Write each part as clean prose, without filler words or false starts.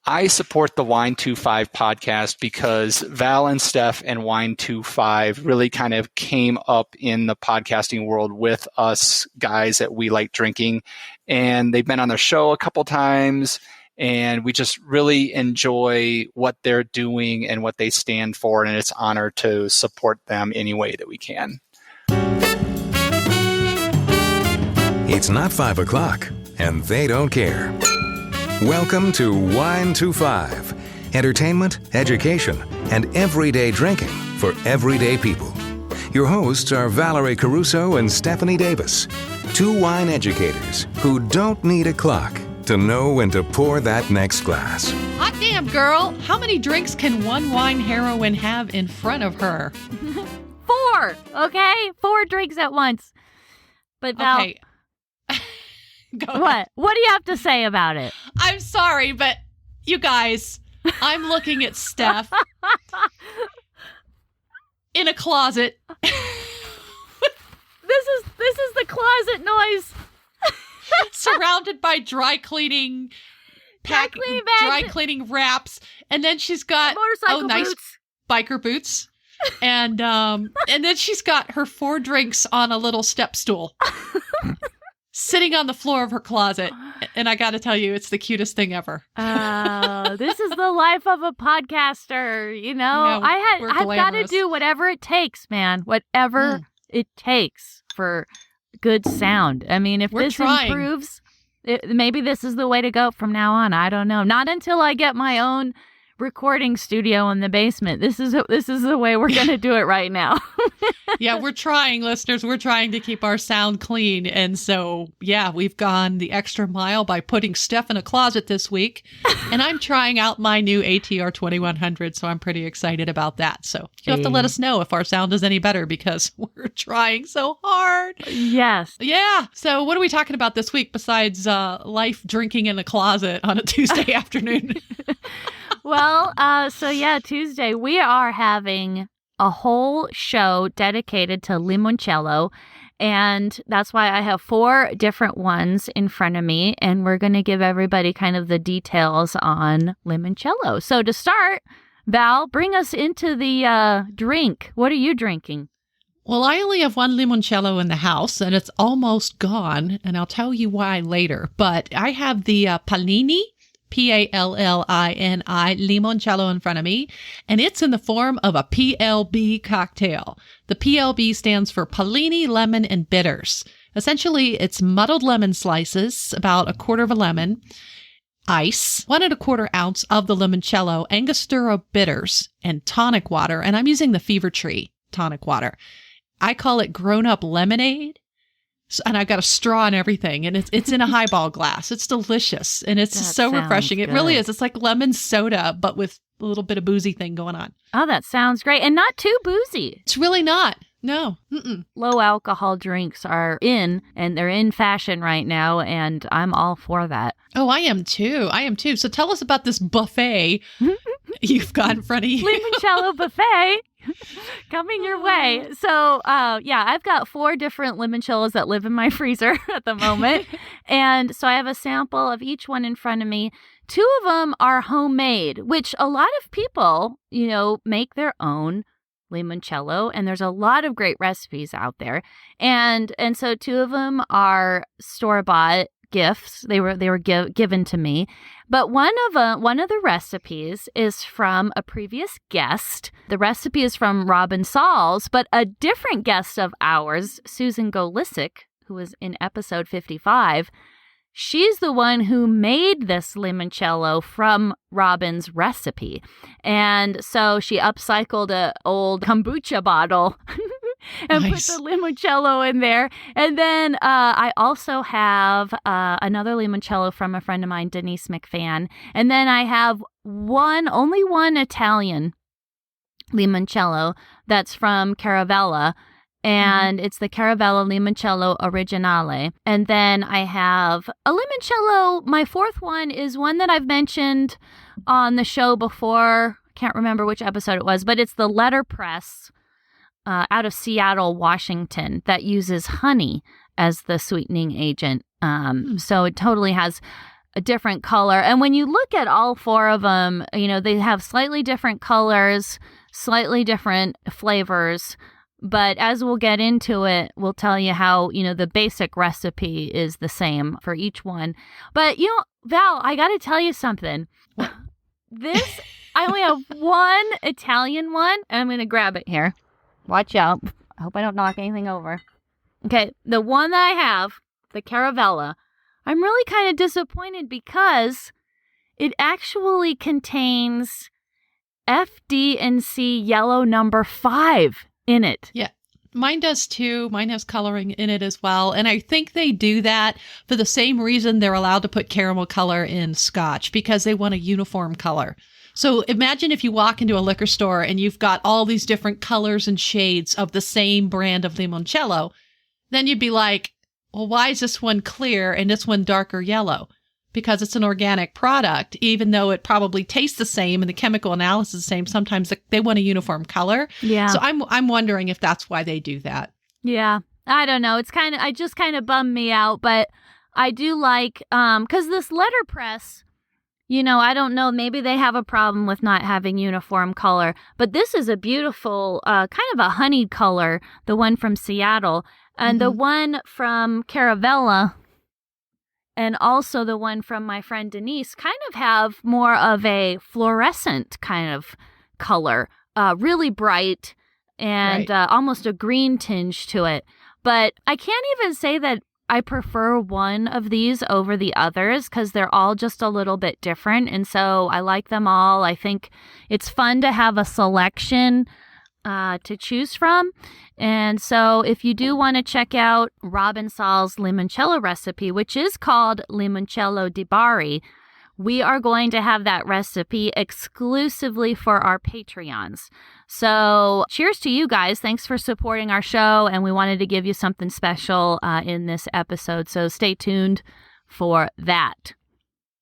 I support the Wine25 podcast because Val and Steph and Wine25 really kind of came up in the podcasting world with us guys that we like drinking. And they've been on their show a couple times. And we just really enjoy what they're doing and what they stand for. And it's an honor to support them any way that we can. It's not 5 o'clock, and they don't care. Welcome to Wine25, entertainment, education, and everyday drinking for everyday people. Your hosts are Valerie Caruso and Stephanie Davis, two wine educators who don't need a clock to know when to pour that next glass. Hot damn, girl. How many drinks can one wine heroine have in front of her? 4, okay? 4 drinks at once. But Val... Okay. What? What do you have to say about it? I'm sorry, but you guys, I'm looking at Steph in a closet. This is the closet noise. Surrounded by dry cleaning bags, dry cleaning wraps, and then she's got motorcycle nice boots. Biker boots, and then she's got her 4 drinks on a little step stool. Sitting on the floor of her closet. And I got to tell you, it's the cutest thing ever. This is the life of a podcaster, you know? Yeah, I've got to do whatever it takes, man. Whatever it takes for good sound. I mean, if this improves, maybe this is the way to go from now on. I don't know. Not until I get my own recording studio in the basement. This is the way we're going to do it right now. Yeah, we're trying, listeners. We're trying to keep our sound clean. And so, yeah, we've gone the extra mile by putting Steph in a closet this week. And I'm trying out my new ATR 2100, so I'm pretty excited about that. So you'll have to let us know if our sound is any better because we're trying so hard. Yes. Yeah. So what are we talking about this week besides life drinking in the closet on a Tuesday afternoon? Well, Tuesday we are having a whole show dedicated to limoncello, and that's why I have 4 different ones in front of me, and we're going to give everybody kind of the details on limoncello. So to start, Val, bring us into the drink. What are you drinking? Well, I only have 1 limoncello in the house, and it's almost gone, and I'll tell you why later. But I have the Pallini, Pallini limoncello in front of me, and it's in the form of a PLB cocktail. The PLB stands for Pallini Lemon and Bitters. Essentially, it's muddled lemon slices, about a quarter of a lemon, ice, 1 1/4 ounce of the limoncello, Angostura bitters, and tonic water, and I'm using the Fever Tree tonic water. I call it grown-up lemonade. And I've got a straw and everything, and it's in a highball glass. It's delicious, and it's so refreshing. It really is. It's like lemon soda, but with a little bit of boozy thing going on. Oh, that sounds great. And not too boozy. It's really not. No. Low alcohol drinks are in, and they're in fashion right now, and I'm all for that. Oh, I am too. So tell us about this buffet you've got in front of you. Limoncello buffet. Coming your way. So, I've got 4 different limoncellos that live in my freezer at the moment. And so I have a sample of each one in front of me. 2 of them are homemade, which a lot of people, make their own limoncello. And there's a lot of great recipes out there. And so 2 of them are store-bought gifts. They were given to me. But one of the recipes is from a previous guest. The recipe is from Robin Sauls, but a different guest of ours, Susan Golisic, who was in episode 55, she's the one who made this limoncello from Robin's recipe. And so she upcycled an old kombucha bottle and put the limoncello in there. And then I also have another limoncello from a friend of mine, Denise McFan. And then I have only one Italian limoncello that's from Caravella. And it's the Caravella Limoncello Originale. And then I have a limoncello. My 4th one is one that I've mentioned on the show before. Can't remember which episode it was, but it's the letterpress out of Seattle, Washington, that uses honey as the sweetening agent. So it totally has a different color. And when you look at all four of them, they have slightly different colors, slightly different flavors. But as we'll get into it, we'll tell you how, the basic recipe is the same for each one. But, Val, I got to tell you something. I only have one Italian one, and I'm going to grab it here. Watch out. I hope I don't knock anything over. Okay, the one that I have, the Caravella, I'm really kind of disappointed because it actually contains FD&C yellow number 5 in it. Yeah, mine does too. Mine has coloring in it as well. And I think they do that for the same reason they're allowed to put caramel color in Scotch, because they want a uniform color. So imagine if you walk into a liquor store and you've got all these different colors and shades of the same brand of limoncello. Then you'd be like, well, why is this one clear and this one darker yellow? Because it's an organic product, even though it probably tastes the same and the chemical analysis is the same. Sometimes they want a uniform color. Yeah. So I'm wondering if that's why they do that. Yeah. I don't know. It just kind of bummed me out, but I do like, because this letterpress, I don't know, maybe they have a problem with not having uniform color, but this is a beautiful, kind of a honeyed color, the one from Seattle, and the one from Caravella, and also the one from my friend Denise kind of have more of a fluorescent kind of color, really bright and almost a green tinge to it. But I can't even say that I prefer one of these over the others because they're all just a little bit different. And so I like them all. I think it's fun to have a selection to choose from. And so if you do want to check out Robin Saul's limoncello recipe, which is called Limoncello di Bari, we are going to have that recipe exclusively for our Patreons. So cheers to you guys. Thanks for supporting our show. And we wanted to give you something special in this episode. So stay tuned for that.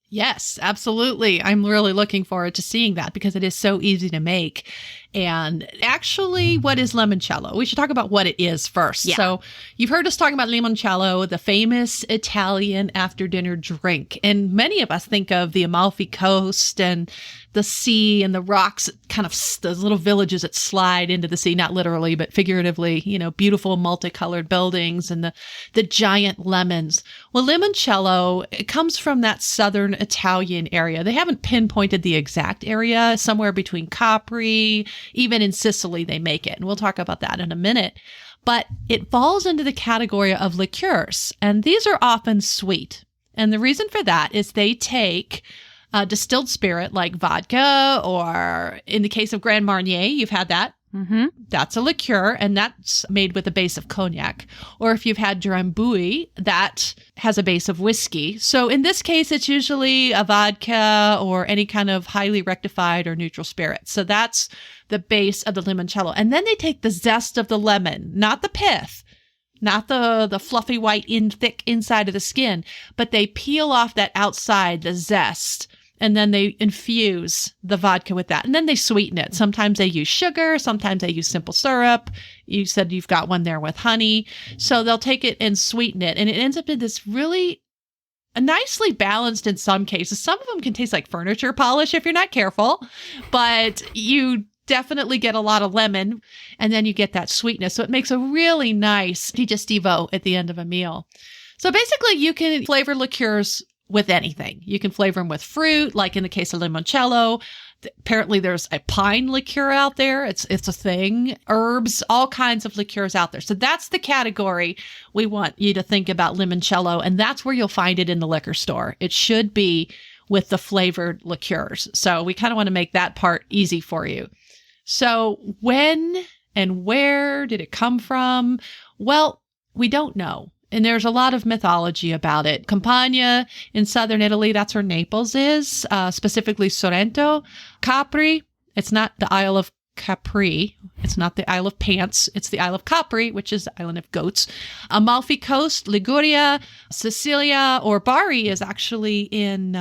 Yes, absolutely. I'm really looking forward to seeing that because it is so easy to make. And actually, what is limoncello? We should talk about what it is first. Yeah. So you've heard us talking about limoncello, the famous Italian after-dinner drink. And many of us think of the Amalfi Coast and the sea and the rocks, kind of those little villages that slide into the sea, not literally, but figuratively, beautiful multicolored buildings and the giant lemons. Well, limoncello, it comes from that southern Italian area. They haven't pinpointed the exact area, somewhere between Capri, even in Sicily they make it. And we'll talk about that in a minute. But it falls into the category of liqueurs, and these are often sweet. And the reason for that is they take distilled spirit like vodka, or in the case of Grand Marnier, you've had that. Mm-hmm. That's a liqueur, and that's made with a base of cognac. Or if you've had Drambuie, that has a base of whiskey. So in this case, it's usually a vodka or any kind of highly rectified or neutral spirit. So that's the base of the limoncello. And then they take the zest of the lemon, not the pith, not the fluffy white thick inside of the skin, but they peel off that outside, the zest. And then they infuse the vodka with that. And then they sweeten it. Sometimes they use sugar. Sometimes they use simple syrup. You said you've got one there with honey. So they'll take it and sweeten it. And it ends up in this really nicely balanced in some cases. Some of them can taste like furniture polish if you're not careful. But you definitely get a lot of lemon. And then you get that sweetness. So it makes a really nice digestivo at the end of a meal. So basically you can flavor liqueurs with anything. You can flavor them with fruit, like in the case of limoncello. Apparently there's a pine liqueur out there. It's a thing. Herbs, all kinds of liqueurs out there. So that's the category we want you to think about limoncello, and that's where you'll find it in the liquor store. It should be with the flavored liqueurs. So we kind of want to make that part easy for you. So when and where did it come from? Well, we don't know. And there's a lot of mythology about it. Campania in southern Italy, that's where Naples is, specifically Sorrento. Capri, it's not the Isle of Capri. It's not the Isle of Pants. It's the Isle of Capri, which is the island of goats. Amalfi Coast, Liguria, Sicilia, or Bari is actually in,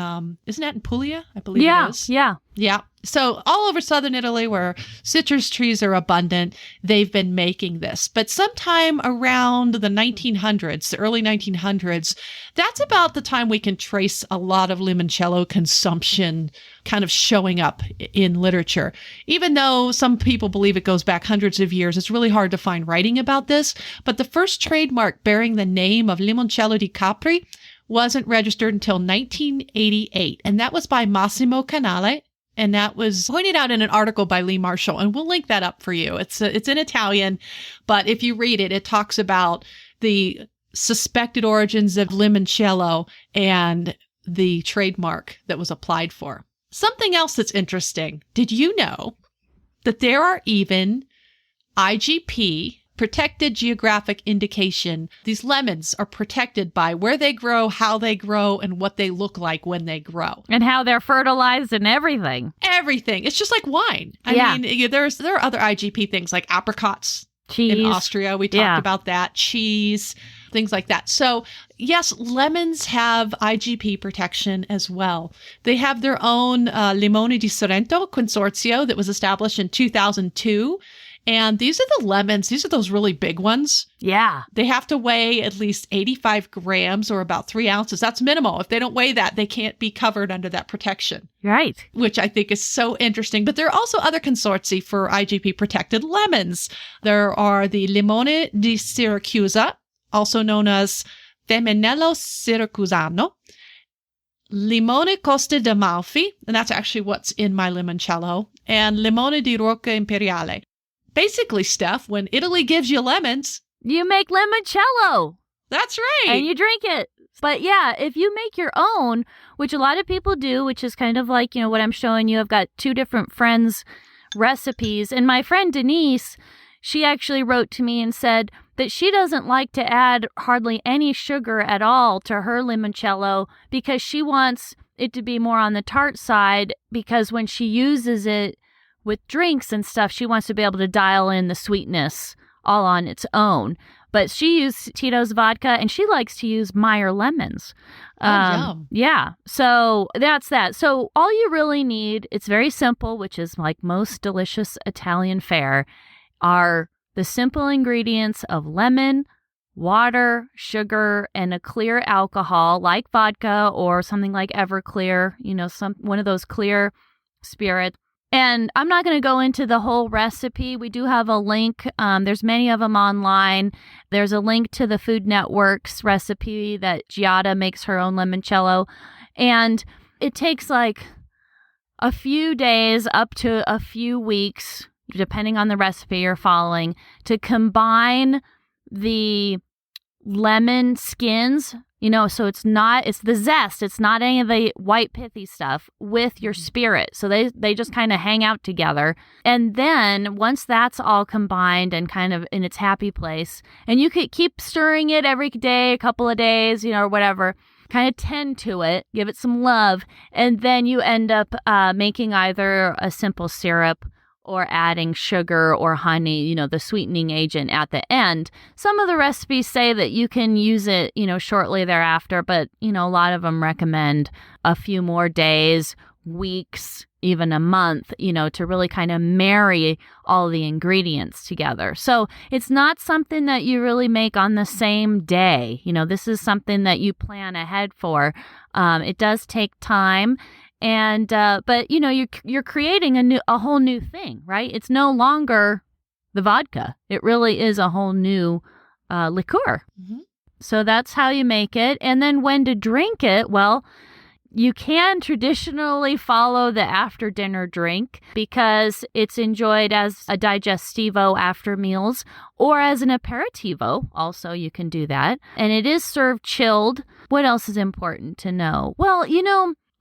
isn't that in Puglia? I believe it is. Yeah. Yeah. So all over southern Italy where citrus trees are abundant, they've been making this. But sometime around the 1900s, the early 1900s, that's about the time we can trace a lot of limoncello consumption kind of showing up in literature. Even though some people believe it goes back hundreds of years, it's really hard to find writing about this. But the first trademark bearing the name of Limoncello di Capri wasn't registered until 1988. And that was by Massimo Canale. And that was pointed out in an article by Lee Marshall. And we'll link that up for you. It's in Italian, but if you read it, it talks about the suspected origins of limoncello and the trademark that was applied for. Something else that's interesting. Did you know that there are even IGP, protected geographic indication? These lemons are protected by where they grow, how they grow, and what they look like when they grow. And how they're fertilized and everything. Everything. It's just like wine. I mean, there are other IGP things like apricots. Cheese. In Austria. We talked about that. Cheese, things like that. So yes, lemons have IGP protection as well. They have their own Limoni di Sorrento Consorzio that was established in 2002. And these are the lemons. These are those really big ones. Yeah. They have to weigh at least 85 grams or about 3 ounces. That's minimal. If they don't weigh that, they can't be covered under that protection. Right. Which I think is so interesting. But there are also other consortia for IGP protected lemons. There are the Limone di Siracusa, also known as Feminello Siracusano, Limone Costa d'Amalfi, and that's actually what's in my limoncello, and Limone di Rocca Imperiale. Basically, Steph, when Italy gives you lemons, you make limoncello. That's right. And you drink it. But yeah, if you make your own, which a lot of people do, which is kind of like, what I'm showing you, I've got 2 different friends' recipes. And my friend Denise, she actually wrote to me and said that she doesn't like to add hardly any sugar at all to her limoncello because she wants it to be more on the tart side, because when she uses it with drinks and stuff, she wants to be able to dial in the sweetness all on its own. But she used Tito's vodka, and she likes to use Meyer lemons. Yum. Yeah, so that's that. So all you really need, it's very simple, which is like most delicious Italian fare, are the simple ingredients of lemon, water, sugar, and a clear alcohol like vodka or something like Everclear, one of those clear spirits. And I'm not going to go into the whole recipe. We do have a link. There's many of them online. There's a link to the Food Network's recipe that Giada makes her own limoncello. And it takes like a few days up to a few weeks, depending on the recipe you're following, to combine the lemon skins, so it's the zest. It's not any of the white pithy stuff with your spirit. So they just kind of hang out together. And then once that's all combined and kind of in its happy place, and you could keep stirring it every day, a couple of days, or whatever, kind of tend to it, give it some love. And then you end up making either a simple syrup or adding sugar or honey, the sweetening agent at the end. Some of the recipes say that you can use it, shortly thereafter, but, a lot of them recommend a few more days, weeks, even a month, to really kind of marry all the ingredients together. So it's not something that you really make on the same day. This is something that you plan ahead for. It does take time. And, but you're creating a whole new thing, right? It's no longer the vodka. It really is a whole new, liqueur. Mm-hmm. So that's how you make it. And then when to drink it, well, you can traditionally follow the after dinner drink because it's enjoyed as a digestivo after meals or as an aperitivo. Also, you can do that. And it is served chilled. What else is important to know? Well,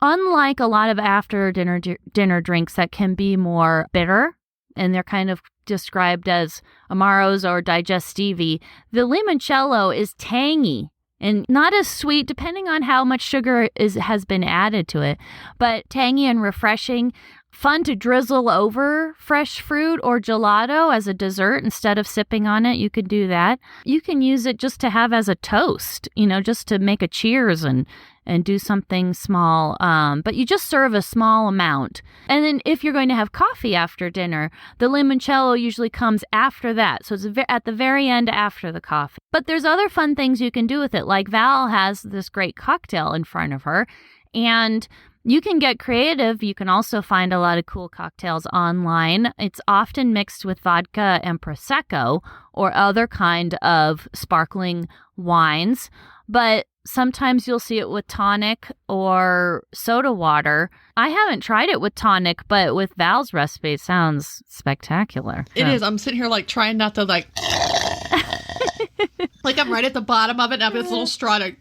unlike a lot of after dinner drinks that can be more bitter, and they're kind of described as amaros or digestivi, the limoncello is tangy and not as sweet, depending on how much sugar has been added to it, but tangy and refreshing. fun to drizzle over fresh fruit or gelato as a dessert instead of sipping on it. You could do that. You can use it just to have as a toast, just to make a cheers and do something small. But you just serve a small amount. And then if you're going to have coffee after dinner, the limoncello usually comes after that. So it's at the very end after the coffee. But there's other fun things you can do with it. Like Val has this great cocktail in front of her, and you can get creative. You can also find a lot of cool cocktails online. It's often mixed with vodka and Prosecco or other kind of sparkling wines. But sometimes you'll see it with tonic or soda water. I haven't tried it with tonic, but with Val's recipe, it sounds spectacular. It is. I'm sitting here trying not to like I'm right at the bottom of it and I have this little straw to...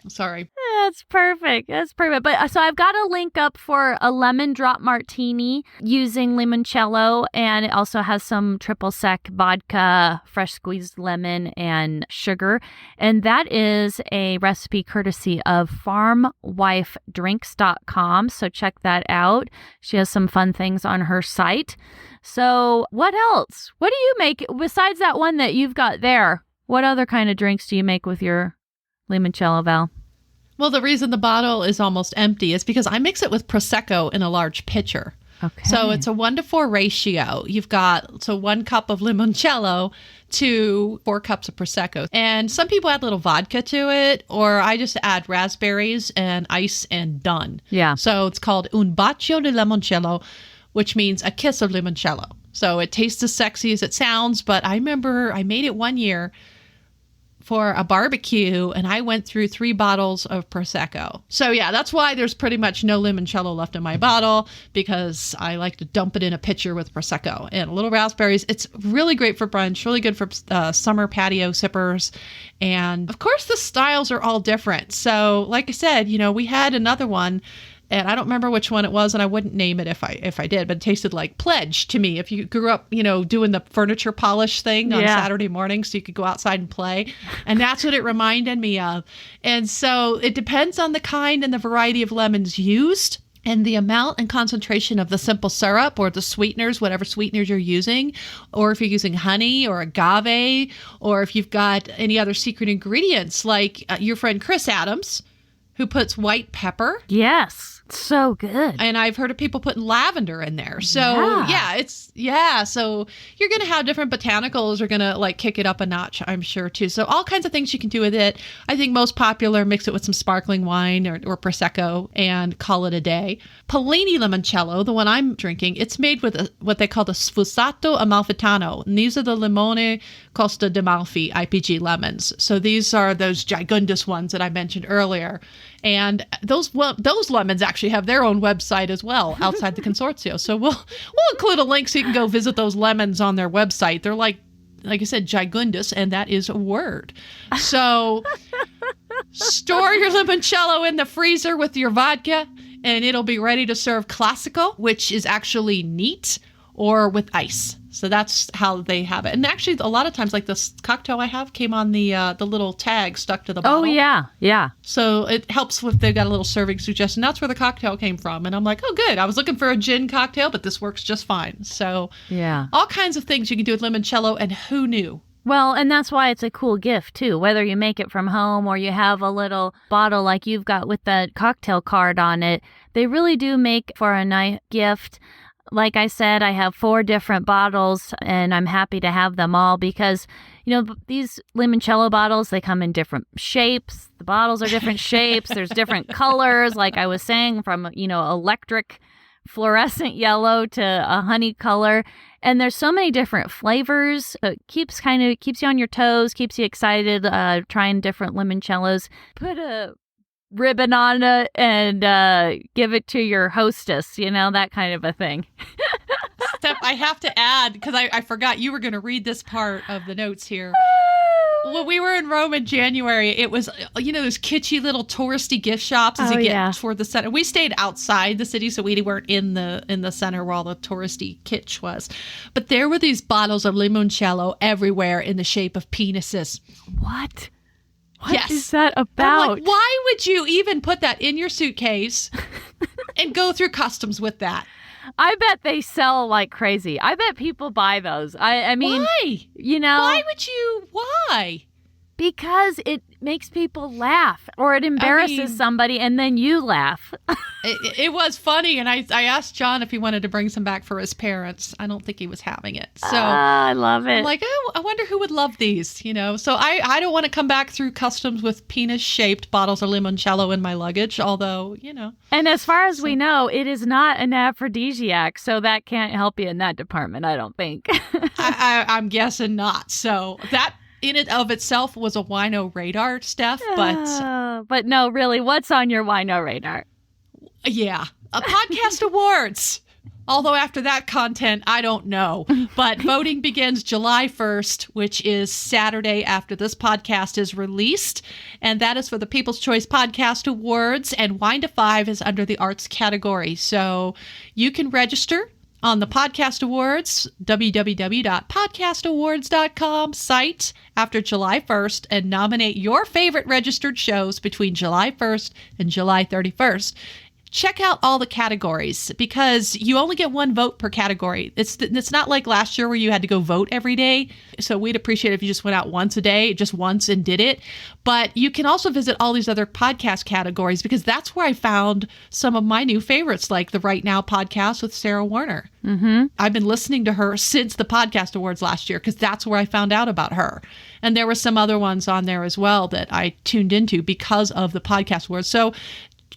Sorry. That's perfect. But so I've got a link up for a lemon drop martini using limoncello, and it also has some triple sec vodka, fresh squeezed lemon, and sugar. And that is a recipe courtesy of farmwifedrinks.com. So check that out. She has some fun things on her site. So what else? What do you make besides that one that you've got there? What other kind of drinks do you make with your limoncello, Val? Well, the reason the bottle is almost empty is because I mix it with Prosecco in a large pitcher. Okay. So it's a 1-to-4 ratio. You've got 1 cup of limoncello to 4 cups of Prosecco. And some people add a little vodka to it, or I just add raspberries and ice and done. Yeah. So it's called un bacio di limoncello, which means a kiss of limoncello. So it tastes as sexy as it sounds, but I remember I made it one year for a barbecue, and I went through 3 bottles of Prosecco. So yeah, that's why there's pretty much no limoncello left in my bottle, because I like to dump it in a pitcher with Prosecco and a little raspberries. It's really great for brunch, really good for summer patio sippers. And of course, the styles are all different. So like I said, we had another one, and I don't remember which one it was, and I wouldn't name it if I did, but it tasted like Pledge to me. If you grew up, doing the furniture polish thing on Saturday morning so you could go outside and play. And that's what it reminded me of. And so it depends on the kind and the variety of lemons used and the amount and concentration of the simple syrup or the sweeteners, whatever sweeteners you're using, or if you're using honey or agave, or if you've got any other secret ingredients like your friend Chris Adams, who puts white pepper. Yes. So good. And I've heard of people putting lavender in there. So so you're going to have different botanicals are going to kick it up a notch, I'm sure too. So all kinds of things you can do with it. I think most popular, mix it with some sparkling wine or Prosecco and call it a day. Pallini limoncello, the one I'm drinking, it's made with what they call the Sfusato Amalfitano. And these are the Limone Costa d'Amalfi IPG lemons. So these are those gigundous ones that I mentioned earlier. And those lemons actually have their own website as well outside the consortio. So we'll include a link so you can go visit those lemons on their website. They're like I said, gigundous, and that is a word. So store your limoncello in the freezer with your vodka, and it'll be ready to serve classico, which is actually neat, or with ice. So that's how they have it. And actually, a lot of times, like this cocktail I have came on the little tag stuck to the bottle. Oh, yeah. Yeah. So it helps if they've got a little serving suggestion. That's where the cocktail came from. And I'm like, oh, good. I was looking for a gin cocktail, but this works just fine. So yeah, all kinds of things you can do with limoncello, and who knew? Well, and that's why it's a cool gift, too. Whether you make it from home or you have a little bottle like you've got with that cocktail card on it, they really do make for a nice gift. Like I said, I have 4 different bottles, and I'm happy to have them all because, you know, these limoncello bottles, they come in different shapes. The bottles are different shapes. There's different colors, like I was saying, from, you know, electric fluorescent yellow to a honey color. And there's so many different flavors. So it keeps you on your toes, keeps you excited, trying different limoncellos. Put a ribbon on it and give it to your hostess, you know, that kind of a thing. Steph, I have to add, because I forgot you were going to read this part of the notes here. When we were in Rome in January, it was, you know, those kitschy little touristy gift shops as you get toward the center. We stayed outside the city, so we weren't in the center where all the touristy kitsch was. But there were these bottles of limoncello everywhere in the shape of penises. What? What is that about? I'm like, why would you even put that in your suitcase and go through customs with that? I bet they sell like crazy. I bet people buy those. I mean, why? Why would you? Why? Because it makes people laugh, or it embarrasses somebody, and then you laugh. It was funny, and I asked John if he wanted to bring some back for his parents. I don't think he was having it. So I love it. I'm like, oh, I wonder who would love these, So I don't want to come back through customs with penis-shaped bottles of limoncello in my luggage, although, And as far as we know, it is not an aphrodisiac, so that can't help you in that department, I don't think. I'm guessing not. So that in and of itself was a wino radar, Steph, but no, really, what's on your wino radar? Yeah, a podcast awards. Although after that content, I don't know. But voting begins July 1st, which is Saturday after this podcast is released. And that is for the People's Choice Podcast Awards. And Wine to Five is under the arts category. So you can register on the Podcast Awards, www.podcastawards.com site after July 1st and nominate your favorite registered shows between July 1st and July 31st. Check out all the categories because you only get one vote per category. It's not like last year where you had to go vote every day. So we'd appreciate it if you just went out once a day, just once and did it. But you can also visit all these other podcast categories because that's where I found some of my new favorites, like the Right Now podcast with Sarah Warner. Mm-hmm. I've been listening to her since the Podcast Awards last year because that's where I found out about her. And there were some other ones on there as well that I tuned into because of the Podcast Awards. So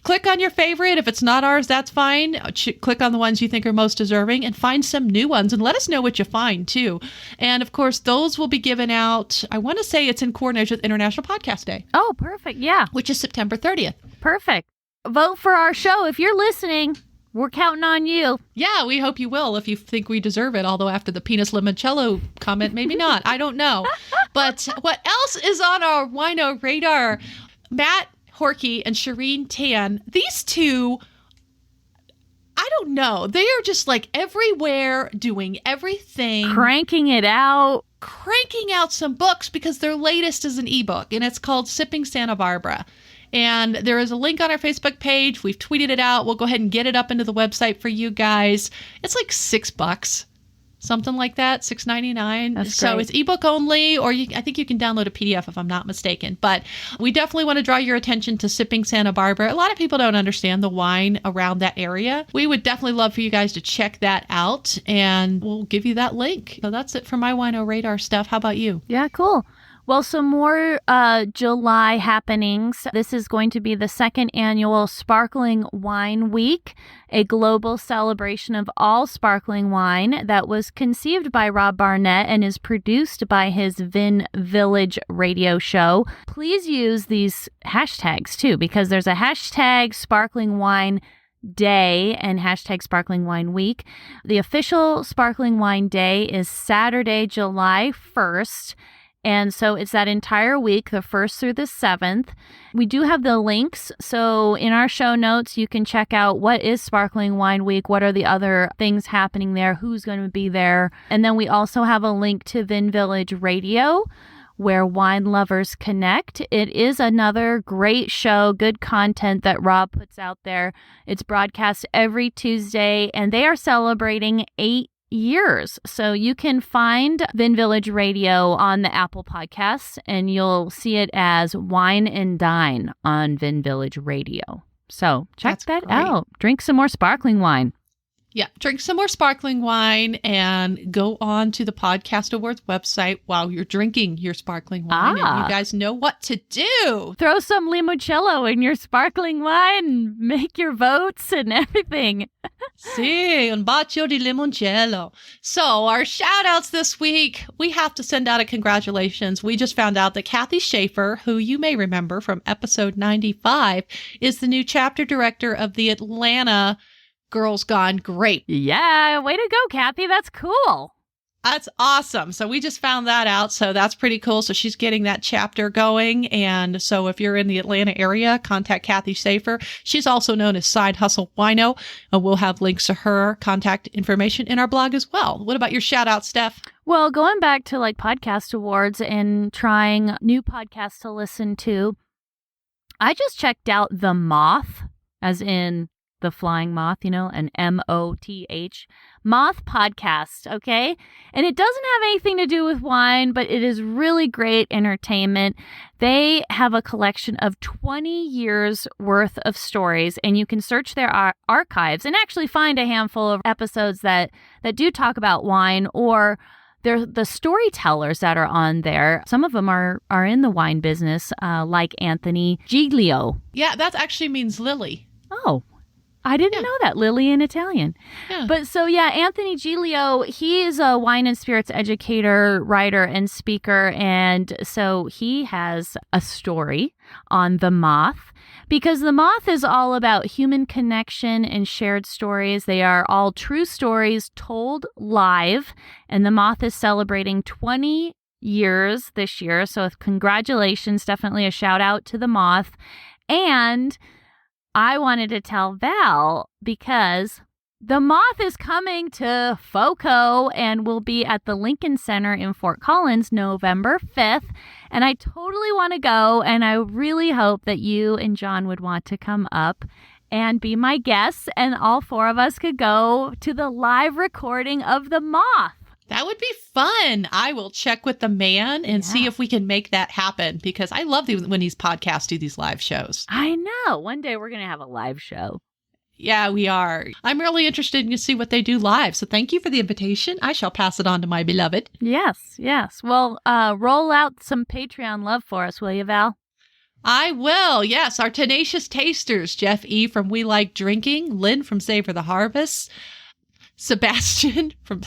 click on your favorite. If it's not ours, that's fine. Click on the ones you think are most deserving and find some new ones and let us know what you find too. And of course, those will be given out. I want to say it's in coordination with International Podcast Day. Oh, perfect. Yeah. Which is September 30th. Perfect. Vote for our show. If you're listening, we're counting on you. Yeah, we hope you will if you think we deserve it. Although after the penis limoncello comment, maybe not. I don't know. But what else is on our wino radar? Matt Horkey and Shireen Tan, these two, I don't know. They are just like everywhere doing everything. Cranking it out. Cranking out some books because their latest is an ebook and it's called Sipping Santa Barbara. And there is a link on our Facebook page. We've tweeted it out. We'll go ahead and get it up into the website for you guys. It's like $6. Something like that, $6.99. That's so great. it's ebook only, or I think you can download a PDF if I'm not mistaken. But we definitely want to draw your attention to Sipping Santa Barbara. A lot of people don't understand the wine around that area. We would definitely love for you guys to check that out, and we'll give you that link. So that's it for my wino radar stuff. How about you? Yeah, cool. Well, some more July happenings. This is going to be the second annual Sparkling Wine Week, a global celebration of all sparkling wine that was conceived by Rob Barnett and is produced by his Vin Village radio show. Please use these hashtags too, because there's a hashtag Sparkling Wine Day and hashtag Sparkling Wine Week. The official Sparkling Wine Day is Saturday, July 1st. And so it's that entire week, the 1st through the 7th. We do have the links. So in our show notes, you can check out what is Sparkling Wine Week, what are the other things happening there, who's going to be there. And then we also have a link to Vin Village Radio, where wine lovers connect. It is another great show, good content that Rob puts out there. It's broadcast every Tuesday, and they are celebrating 8 years. So you can find Vin Village Radio on the Apple Podcasts, and you'll see it as Wine and Dine on Vin Village Radio. So check that out. Drink some more sparkling wine. Yeah, drink some more sparkling wine and go on to the Podcast Awards website while you're drinking your sparkling wine. And you guys know what to do. Throw some limoncello in your sparkling wine. Make your votes and everything. Sí, un bacio di limoncello. So our shout outs this week, we have to send out a congratulations. We just found out that Kathy Schaefer, who you may remember from episode 95, is the new chapter director of the Atlanta Girls Gone Great. Yeah, way to go, Kathy. That's cool. That's awesome. So we just found that out. So that's pretty cool. So she's getting that chapter going. And so if you're in the Atlanta area, contact Kathy Schaefer. She's also known as Side Hustle Wino. And we'll have links to her contact information in our blog as well. What about your shout out, Steph? Well, going back to like podcast awards and trying new podcasts to listen to, I just checked out The Moth, as in the flying moth, an MOTH, Moth podcast, okay? And it doesn't have anything to do with wine, but it is really great entertainment. They have a collection of 20 years worth of stories, and you can search their archives and actually find a handful of episodes that do talk about wine, or they're the storytellers that are on there. Some of them are in the wine business, like Anthony Giglio. Yeah, that actually means lily. Oh, I didn't know that. Lily in Italian. Yeah. But so, yeah, Anthony Giglio, he is a wine and spirits educator, writer, and speaker. And so he has a story on The Moth, because The Moth is all about human connection and shared stories. They are all true stories told live. And The Moth is celebrating 20 years this year. So congratulations. Definitely a shout out to The Moth. And I wanted to tell Val because The Moth is coming to FOCO and will be at the Lincoln Center in Fort Collins November 5th. And I totally want to go, and I really hope that you and John would want to come up and be my guests, and all four of us could go to the live recording of The Moth. That would be fun. I will check with the man and see if we can make that happen, because I love when these podcasts do these live shows. I know. One day we're going to have a live show. Yeah, we are. I'm really interested to see what they do live. So thank you for the invitation. I shall pass it on to my beloved. Yes. Well, roll out some Patreon love for us, will you, Val? I will. Yes. Our tenacious tasters, Jeff E. from We Like Drinking, Lynn from Savor the Harvest, Sebastian from,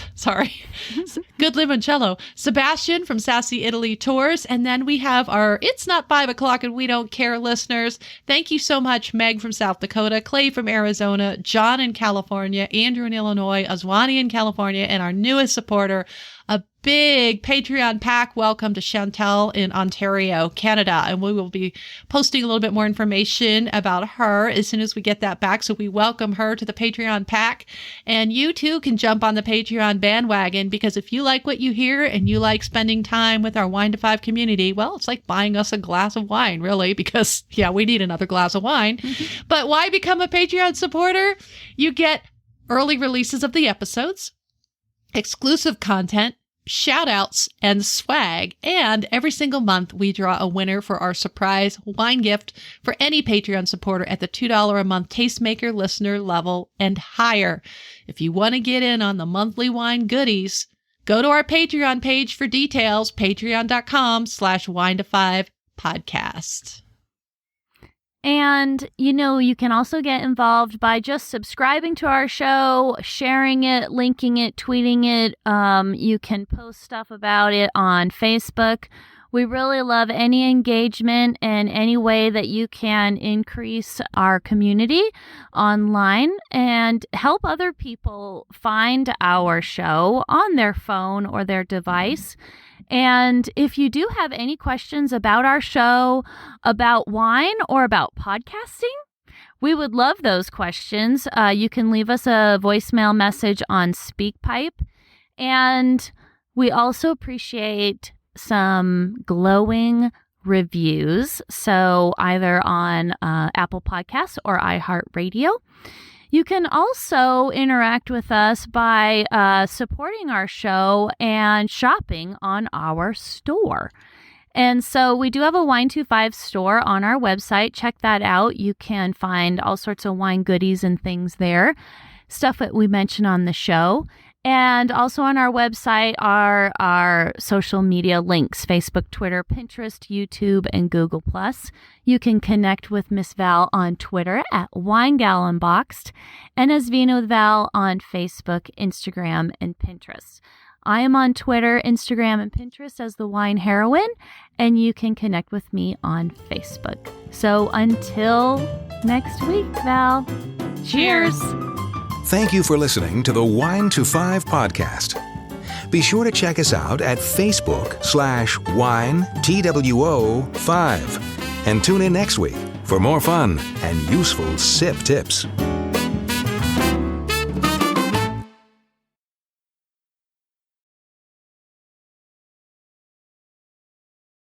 Good Limoncello, Sebastian from Sassy Italy Tours, and then we have our It's Not 5 o'clock and We Don't Care listeners. Thank you so much, Meg from South Dakota, Clay from Arizona, John in California, Andrew in Illinois, Azwani in California, and our newest supporter, a big Patreon pack welcome to Chantel in Ontario, Canada. And we will be posting a little bit more information about her as soon as we get that back. So we welcome her to the Patreon pack. And you too can jump on the Patreon bandwagon, because if you like what you hear and you like spending time with our Wine to Five community, well, it's like buying us a glass of wine, really, because we need another glass of wine. But why become a Patreon supporter? You get early releases of the episodes, exclusive content, shout outs, and swag. And every single month we draw a winner for our surprise wine gift for any Patreon supporter at the $2 a month tastemaker listener level and higher. If you want to get in on the monthly wine goodies, go to our Patreon page for details, patreon.com/wine-to-5podcast. And, you can also get involved by just subscribing to our show, sharing it, linking it, tweeting it. You can post stuff about it on Facebook. We really love any engagement and any way that you can increase our community online and help other people find our show on their phone or their device. And if you do have any questions about our show, about wine, or about podcasting, we would love those questions. You can leave us a voicemail message on SpeakPipe. And we also appreciate some glowing reviews. So either on Apple Podcasts or iHeartRadio. You can also interact with us by supporting our show and shopping on our store. And so we do have a Wine25 store on our website. Check that out. You can find all sorts of wine goodies and things there, stuff that we mention on the show. And also on our website are our social media links: Facebook, Twitter, Pinterest, YouTube, and Google+. You can connect with Miss Val on Twitter at WineGalUnboxed, and as Vino with Val on Facebook, Instagram, and Pinterest. I am on Twitter, Instagram, and Pinterest as The Wine Heroine, and you can connect with me on Facebook. So until next week, Val, cheers. Thank you for listening to the Wine to Five podcast. Be sure to check us out at Facebook/WineTWO5 and tune in next week for more fun and useful sip tips.